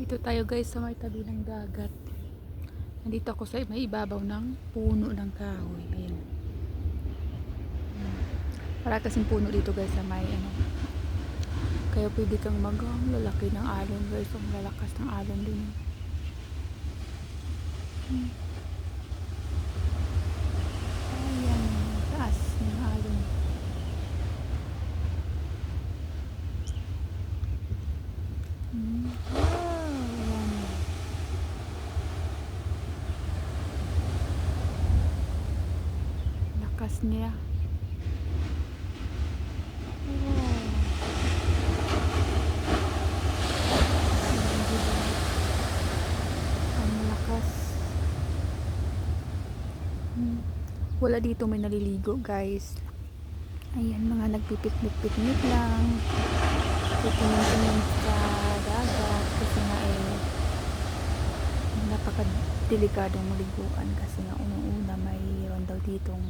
Dito tayo guys sa may tabi ng dagat. Nandito ako sa may ibabaw ng puno ng kahoy. Ayan. Para kasing puno dito guys sa may ano. Kaya pwede kang lalaki ng alon guys. Ang lalakas ng alon din. Ayan. Taas ng alon. Ayan. Lakas niya. Wala dito may naliligo guys. Ayan, mga nagpipiknik-piknik lang. Titingin-tingin sa dagat kasi nga napakadelikadong maliguan kasi nga unang-una mayroon daw ditong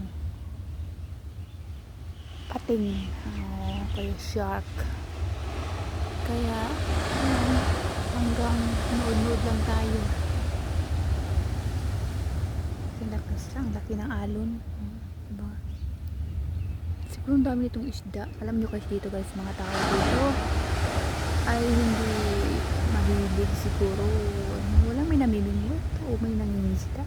pating kaya shark. Kaya hanggang nood-nood lang tayo. Ang laki ng alon. Diba? Siguro ang dami nitong isda. Alam nyo kasi dito guys, mga tao dito ay hindi mahilig siguro. Wala may namimingwit o may nangingisda.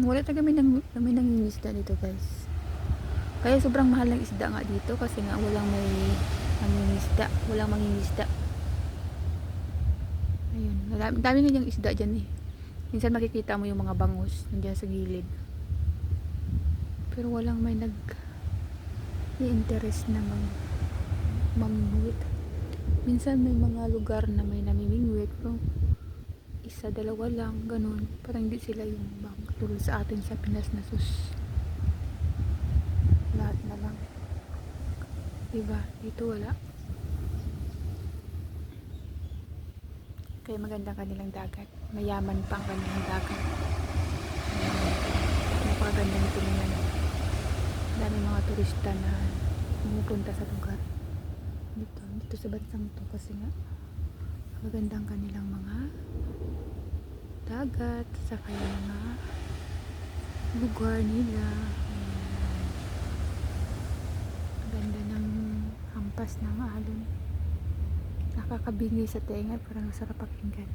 Wala talaga may nangingisda dito guys. Kaya sobrang mahal ng isda nga dito kasi nga walang may nangingisda. Walang mangingisda. Ayun, dami nga yung isda dyan eh. Minsan makikita mo yung mga bangus nandiyan sa gilid. Pero walang may i-interest na mamingwit. Minsan may mga lugar na may namimingwit pero isa, dalawa lang, ganun. Parang hindi sila yung bang tulad sa atin sa Pinas na sus. Lahat na lang. Diba? Dito wala. Kaya magandang kanilang dagat. Mayaman pa ang kanilang dagat. Napakaganda nito naman. Dami mga turista na pumupunta sa lugar. Dito sa bansang to kasi nga magandang kanilang mga dagat sa kaya mga lugar nila. Maganda ng hampas ng alon. Nakakabingay sa tenga, parang masarap pakinggan.